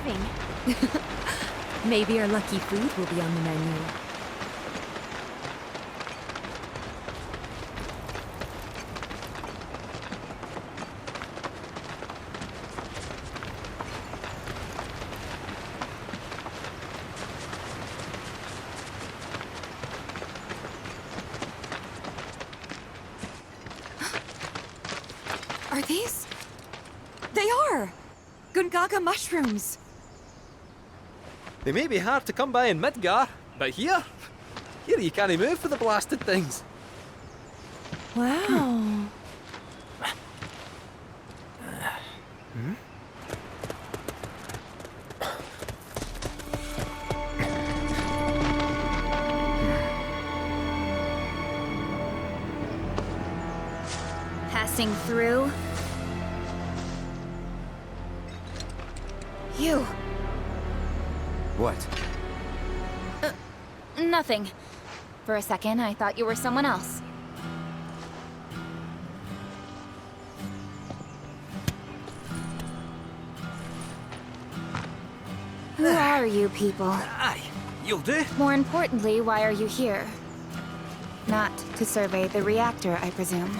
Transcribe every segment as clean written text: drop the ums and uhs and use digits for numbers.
starving. Maybe our lucky food will be on the menu. Are these? They are! Gongaga mushrooms! They may be hard to come by in Midgar, but here you can't move for the blasted things. Wow. Passing through. You. What? Nothing. For a second, I thought you were someone else. Who are you people? Aye, you'll do. More importantly, why are you here? Not to survey the reactor, I presume.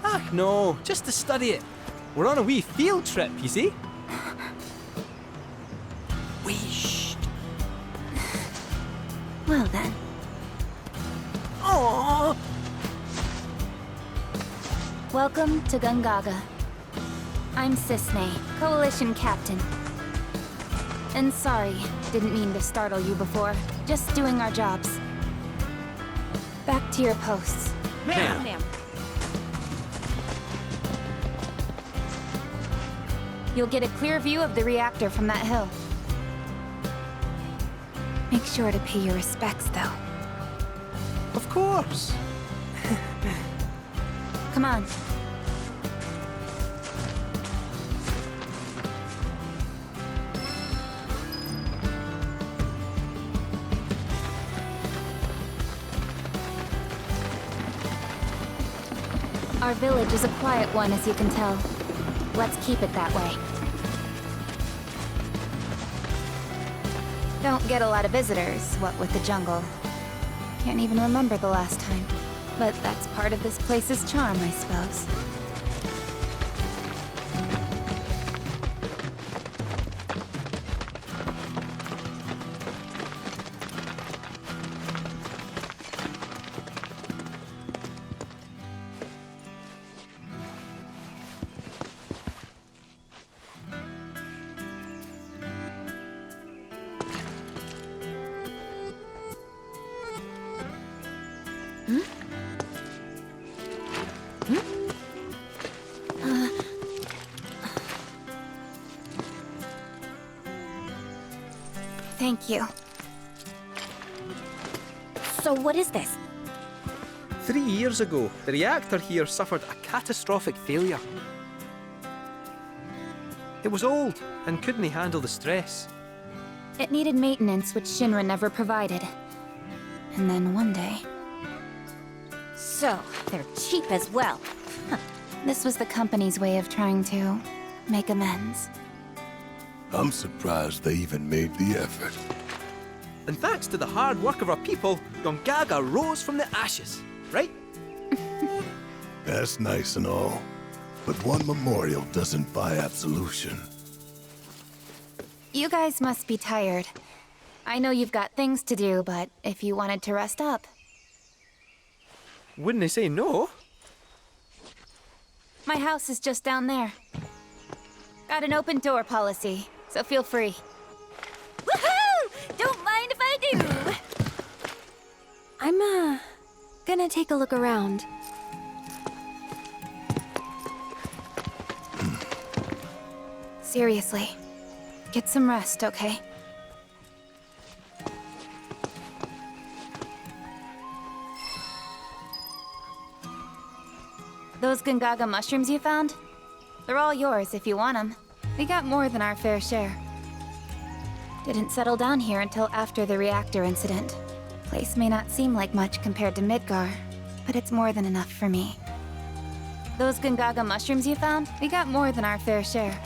Ah, no, just to study it. We're on a wee field trip, you see? Wee shh. Well then. Aww. Welcome to Gongaga. I'm Cissnei, Coalition Captain. And sorry, didn't mean to startle you before. Just doing our jobs. Back to your posts. Ma'am. You'll get a clear view of the reactor from that hill. Make sure to pay your respects, though. Of course. Come on. Our village is a quiet one, as you can tell. Let's keep it that way. Don't get a lot of visitors, what with the jungle. Can't even remember the last time. But that's part of this place's charm, I suppose. Thank you. So what is this? 3 years ago, the reactor here suffered a catastrophic failure. It was old and couldn't handle the stress. It needed maintenance which Shinra never provided. And then one day... So, they're cheap as well. This was the company's way of trying to make amends. I'm surprised they even made the effort. And thanks to the hard work of our people, Gongaga rose from the ashes, right? That's nice and all, but one memorial doesn't buy absolution. You guys must be tired. I know you've got things to do, but if you wanted to rest up... Wouldn't they say no? My house is just down there. Got an open door policy, so feel free. Woohoo! Don't mind if I do! I'm, gonna take a look around. Seriously, get some rest, okay? Those Gongaga mushrooms you found? They're all yours if you want them. We got more than our fair share. Didn't settle down here until after the reactor incident. Place may not seem like much compared to Midgar, but it's more than enough for me. Those Gongaga mushrooms you found? We got more than our fair share.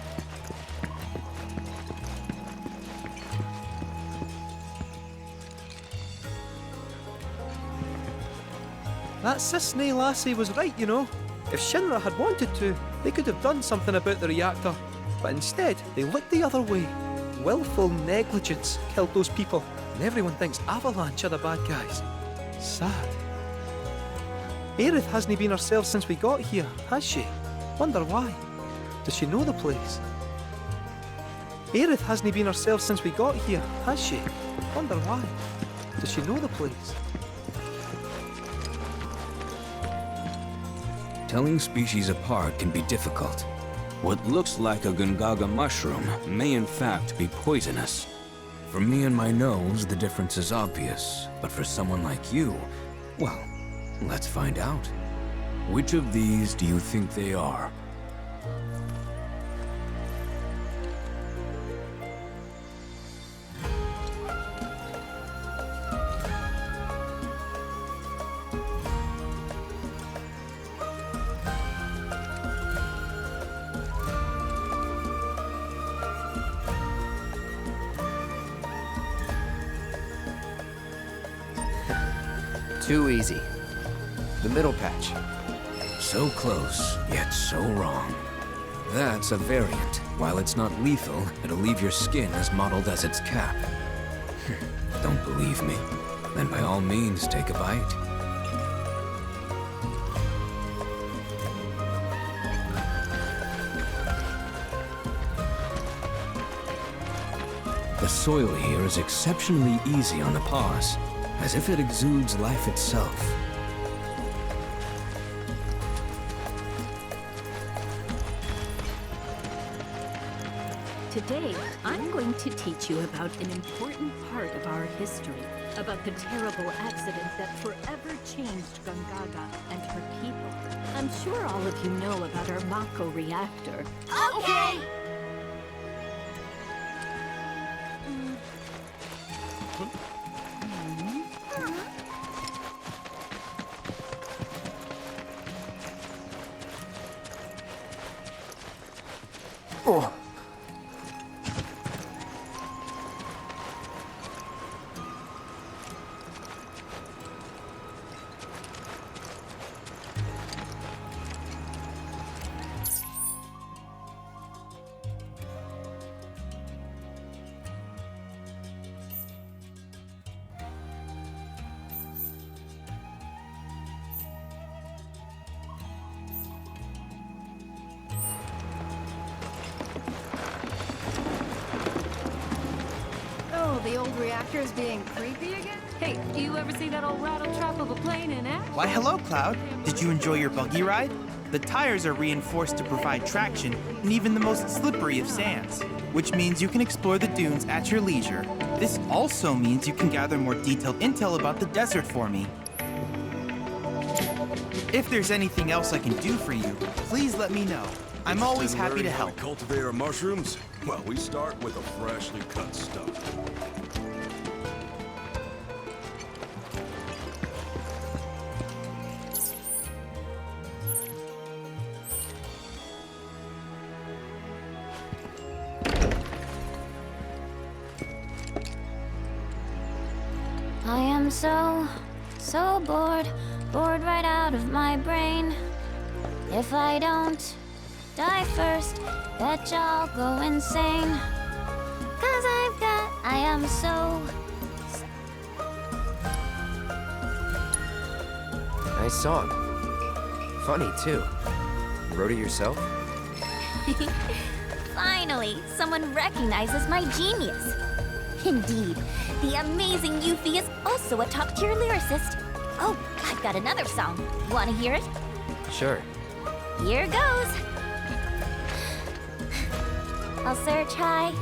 That Cissnei lassie was right, you know. If Shinra had wanted to, they could have done something about the reactor. But instead, they looked the other way. Willful negligence killed those people, and everyone thinks Avalanche are the bad guys. Sad. Aerith hasn't been herself since we got here, has she? Wonder why. Does she know the place? Aerith hasn't been herself since we got here, has she? Wonder why. Does she know the place? Telling species apart can be difficult. What looks like a Gongaga mushroom may in fact be poisonous. For me and my nose, the difference is obvious, but for someone like you, well, let's find out. Which of these do you think they are? Too easy. The middle patch. So close, yet so wrong. That's a variant. While it's not lethal, it'll leave your skin as mottled as its cap. Don't believe me? Then by all means, take a bite. The soil here is exceptionally easy on the paws, as if it exudes life itself. Today, I'm going to teach you about an important part of our history, about the terrible accident that forever changed Gongaga and her people. I'm sure all of you know about our Mako reactor. Okay! Oh. The old reactor is being creepy again? Hey, do you ever see that old rattle trap of a plane in action? Why, hello, Cloud. Did you enjoy your buggy ride? The tires are reinforced to provide traction in even the most slippery of sands, which means you can explore the dunes at your leisure. This also means you can gather more detailed intel about the desert for me. If there's anything else I can do for you, please let me know. I'm always happy to help. Cultivate our mushrooms? Well, we start with a freshly cut stump. I am so bored right out of my brain. If I don't die first, bet y'all go insane. 'Cause I am so... Nice song. Funny, too. Wrote it yourself? Finally, someone recognizes my genius. Indeed, the amazing Yuffie is also a top-tier lyricist. Oh, I've got another song. Wanna hear it? Sure. Here goes. I'll search high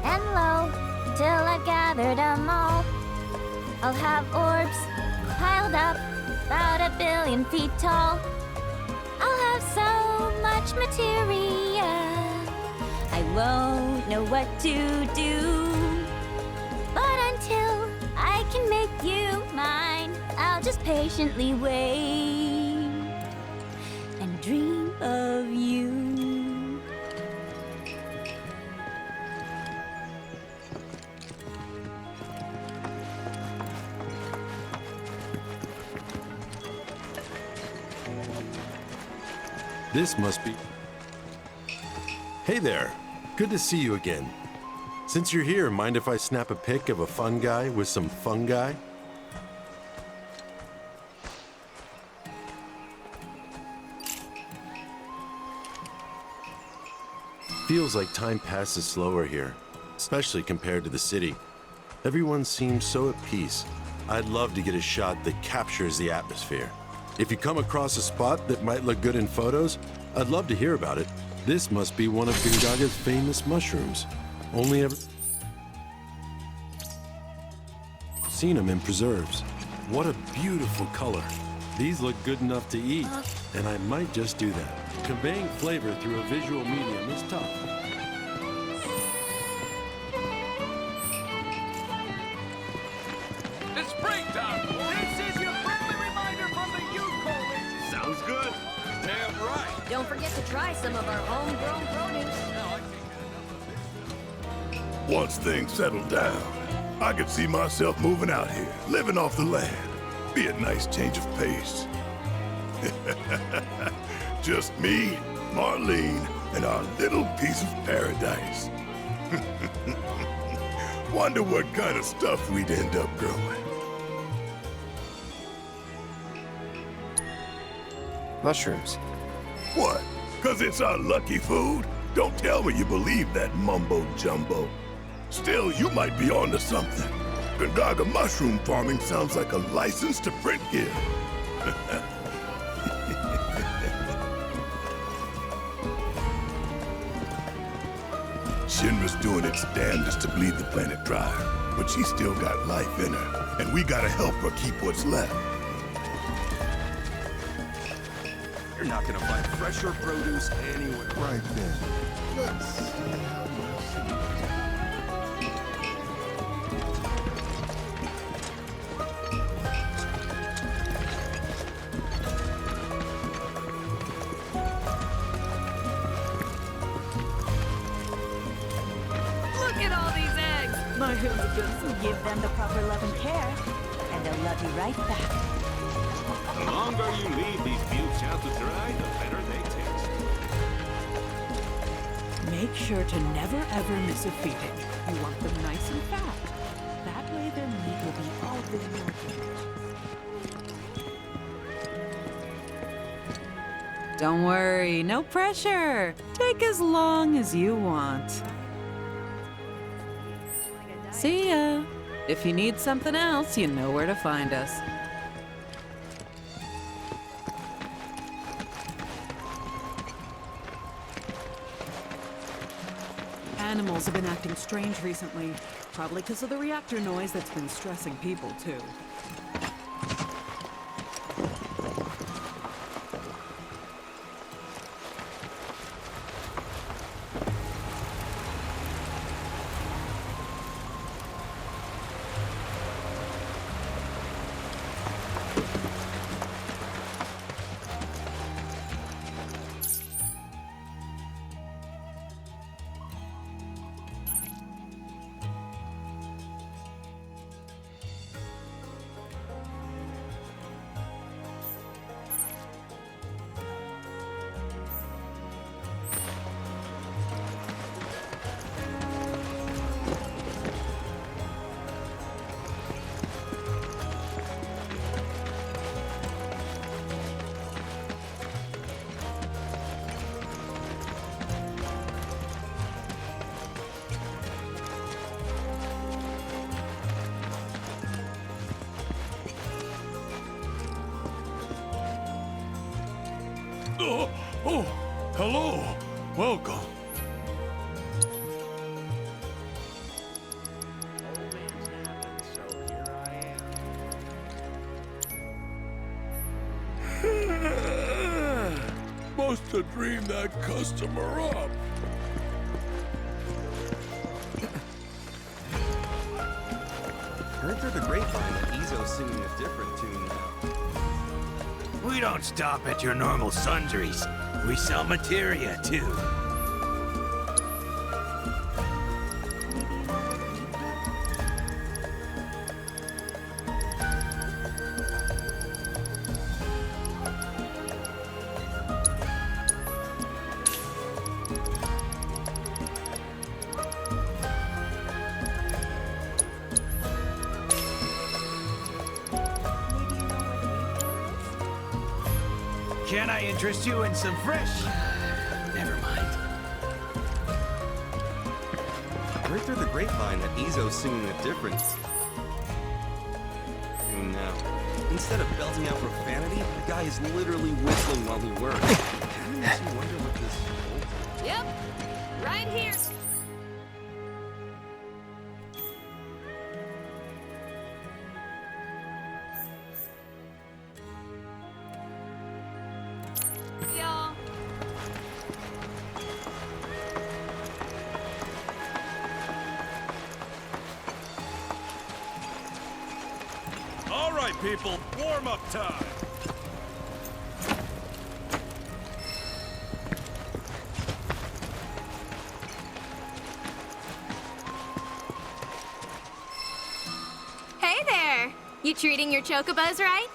and low till I've gathered 'em all. I'll have orbs piled up about 1 billion feet tall. I'll have so much materia, I won't know what to do. But until I can make you mine, I'll just patiently wait and dream of you. This must be... Hey there. Good to see you again. Since you're here, mind if I snap a pic of a fun guy with some fungi? Feels like time passes slower here, especially compared to the city. Everyone seems so at peace. I'd love to get a shot that captures the atmosphere. If you come across a spot that might look good in photos, I'd love to hear about it. This must be one of Gongaga's famous mushrooms. Only ever seen them in preserves. What a beautiful color. These look good enough to eat, and I might just do that. Conveying flavor through a visual medium is tough. It's springtime! This is your friendly reminder from the youth college! Sounds good! Damn right! Don't forget to try some of our homegrown produce. Once things settle down, I could see myself moving out here, living off the land. Be a nice change of pace. Just me, Marlene, and our little piece of paradise. Wonder what kind of stuff we'd end up growing. Mushrooms. What? 'Cause it's our lucky food? Don't tell me you believe that mumbo-jumbo. Still, you might be onto something. Gongaga mushroom farming sounds like a license to print gear. Shinra's doing its damnedest to bleed the planet dry, but she's still got life in her, and we gotta help her keep what's left. You're not gonna find fresher produce anywhere. Right then. Let's see how you see. Look at all these eggs! My husband, give them the proper love and care, and they'll love you right back. The longer you leave these buttes out to dry, the better they taste. Make sure to never ever miss a feeding. You want them nice and fat. That way their meat will be all good and healthy. Don't worry, no pressure. Take as long as you want. See ya. If you need something else, you know where to find us. Animals have been acting strange recently. Probably because of the reactor noise that's been stressing people, too. Oh, hello. Welcome. Must have dreamed that customer up. Heard through the grapevine that Izo's singing a different tune now. We don't stop at your normal sundries. We sell materia, too. Can I interest you in some fresh? Never mind. I heard through the grapevine that Izo's singing a different... Oh no. Instead of belting out profanity, the guy is literally whistling while he works. Kinda makes you wonder what this... Yep, right here. Y'all. All right, people, warm-up time. Hey there! You treating your chocobos right?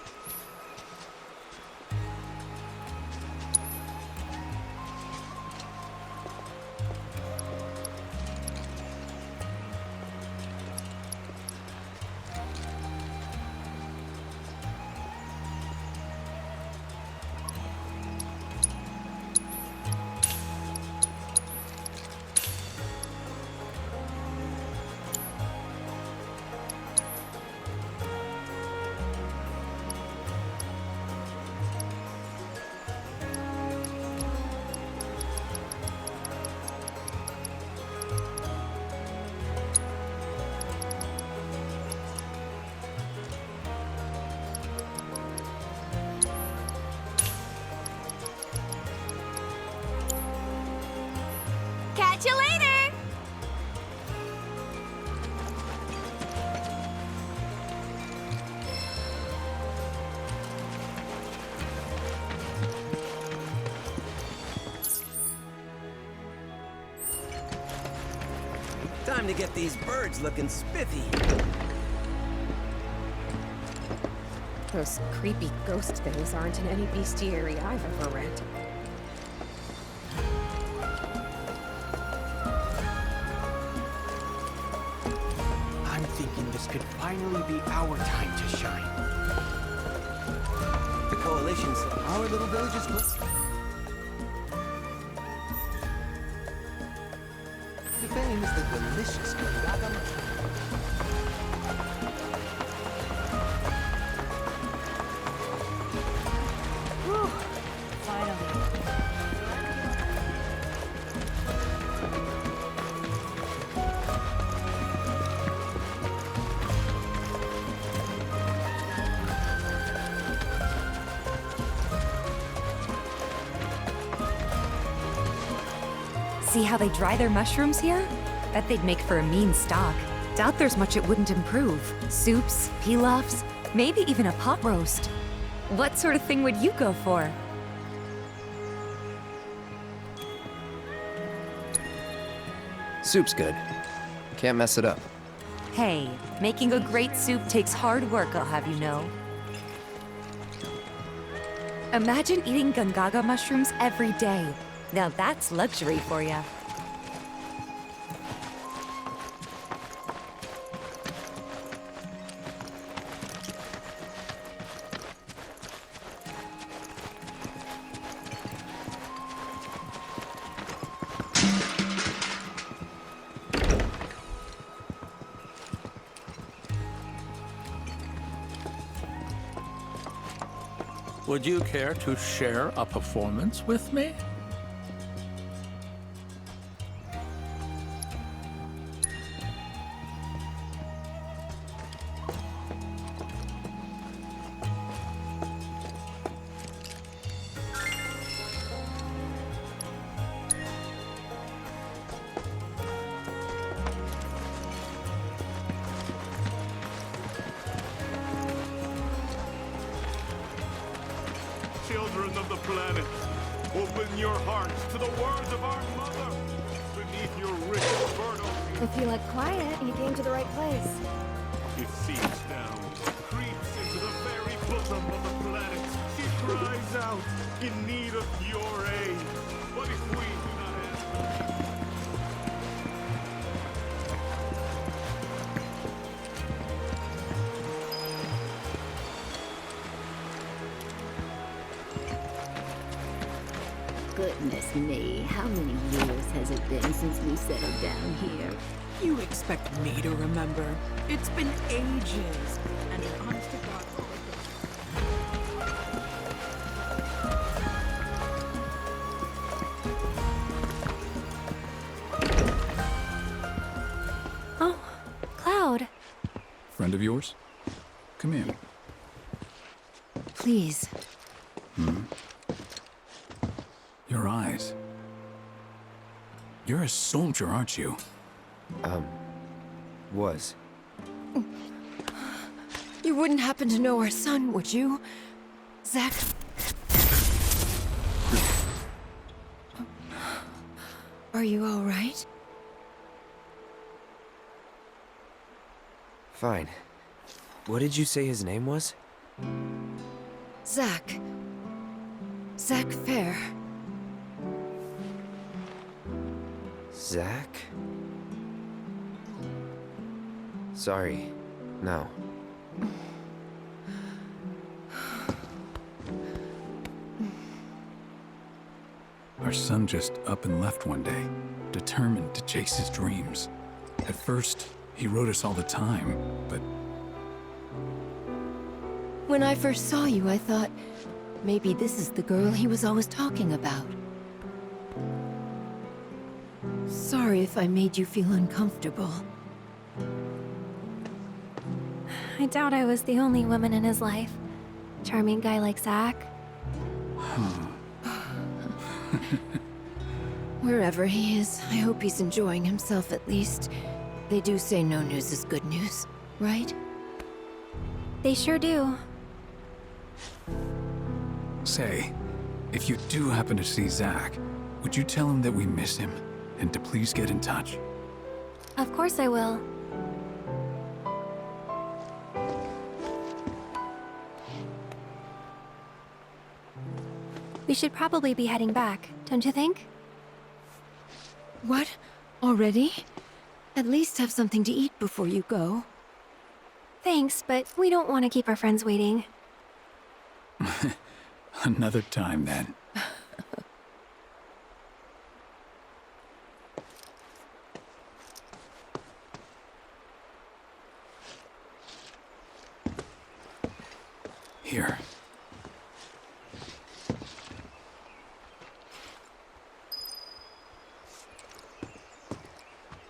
Catch you later! Time to get these birds looking spiffy. Those creepy ghost things aren't in any bestiary I've ever read. I'm thinking this could finally be our time to shine. The Coalition's our little village's The fame is the delicious Gongaga. Whew, finally. See how they dry their mushrooms here? Bet they'd make for a mean stock. Doubt there's much it wouldn't improve. Soups, pilafs, maybe even a pot roast. What sort of thing would you go for? Soup's good. Can't mess it up. Hey, making a great soup takes hard work, I'll have you know. Imagine eating Gongaga mushrooms every day. Now that's luxury for ya. Would you care to share a performance with me? Children of the planet, open your hearts to the words of our mother. Beneath your rich fertile If you like quiet, you came to the right place. it seeps down, creeps into the very bosom of the planet. She cries out in need of your aid. But if we do not answer, Goodness me, how many years has it been since we settled down here? You expect me to remember? It's been ages. And honest to God, Oh, Cloud. Friend of yours? Come in. Please. Your eyes. You're a soldier, aren't you? Was. You wouldn't happen to know our son, would you? Zack? Are you all right? Fine. What did you say his name was? Zack. Zack Fair. Zack? Sorry. No. Our son just up and left one day, determined to chase his dreams. At first, he wrote us all the time, but When I first saw you, I thought, maybe this is the girl he was always talking about. Sorry if I made you feel uncomfortable. I doubt I was the only woman in his life. Charming guy like Zack. Wherever he is, I hope he's enjoying himself at least. They do say no news is good news, right? They sure do. say, if you do happen to see Zack, would you tell him that we miss him and to please get in touch? Of course I will. We should probably be heading back, don't you think? What? Already? At least have something to eat before you go. Thanks, but we don't want to keep our friends waiting. Another time, then. Here.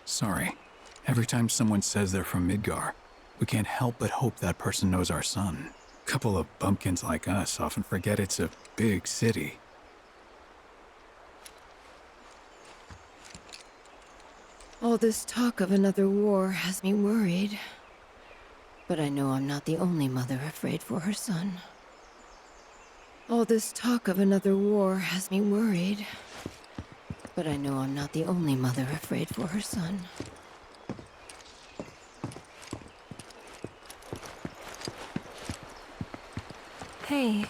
Sorry. Every time someone says they're from Midgar, we can't help but hope that person knows our son. Couple of bumpkins like us often forget it's a big city. All this talk of another war has me worried. But I know I'm not the only mother afraid for her son. All this talk of another war has me worried. But I know I'm not the only mother afraid for her son. Hey.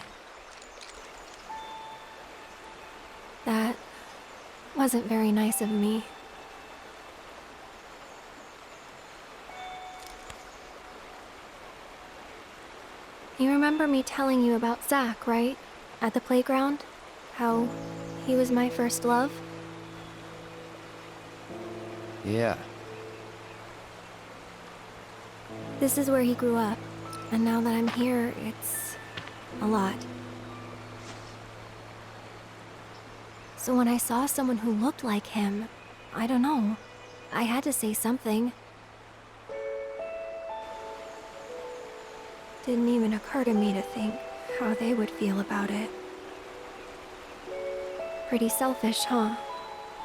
That wasn't very nice of me. You remember me telling you about Zack, right? At the playground? How he was my first love? Yeah. This is where he grew up, and now that I'm here, it's a lot. So when I saw someone who looked like him, I don't know, I had to say something. Didn't even occur to me to think how they would feel about it. Pretty selfish, huh?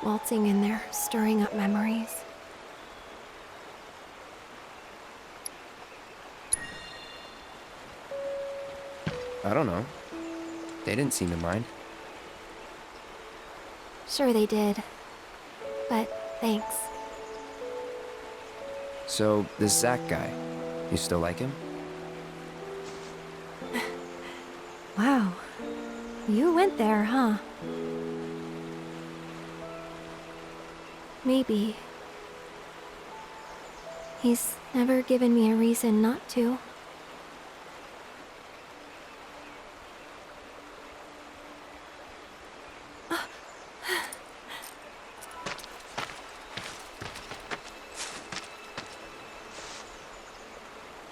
Waltzing in there, stirring up memories. I don't know. They didn't seem to mind. Sure they did. But thanks. So, this Zack guy, you still like him? Wow. You went there, huh? Maybe. He's never given me a reason not to.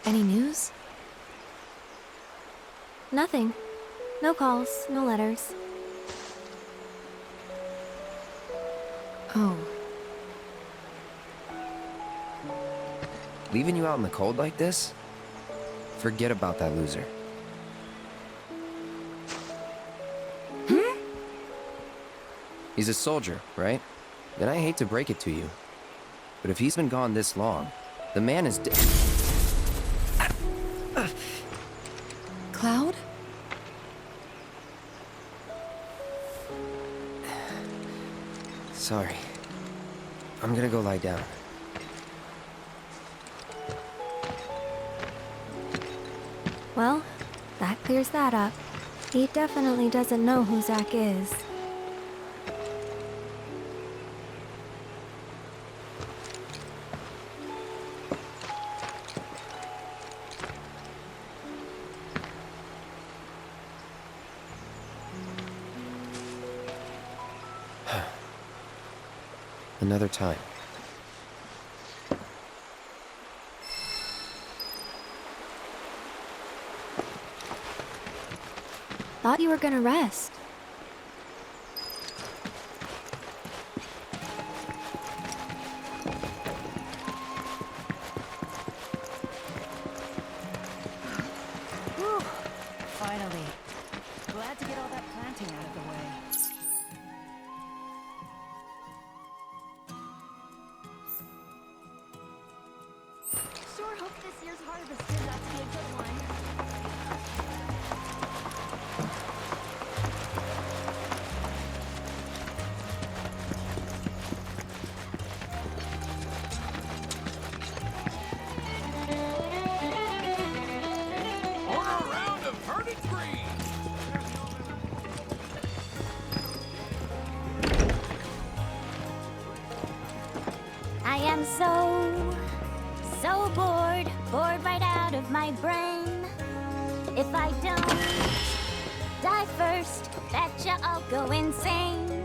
Any news? Nothing. No calls, no letters. Oh. Leaving you out in the cold like this? Forget about that loser. He's a soldier, right? Then I hate to break it to you. But if he's been gone this long, the man is dead. Cloud? Sorry. I'm gonna go lie down. Well, that clears that up. He definitely doesn't know who Zack is. Another time. Thought you were gonna rest. Whew. Finally. Glad to get all that planting out of the way. Sure hope this year's harvest turns out to be a good one. I am so bored right out of my brain. If I don't die first, betcha I'll go insane.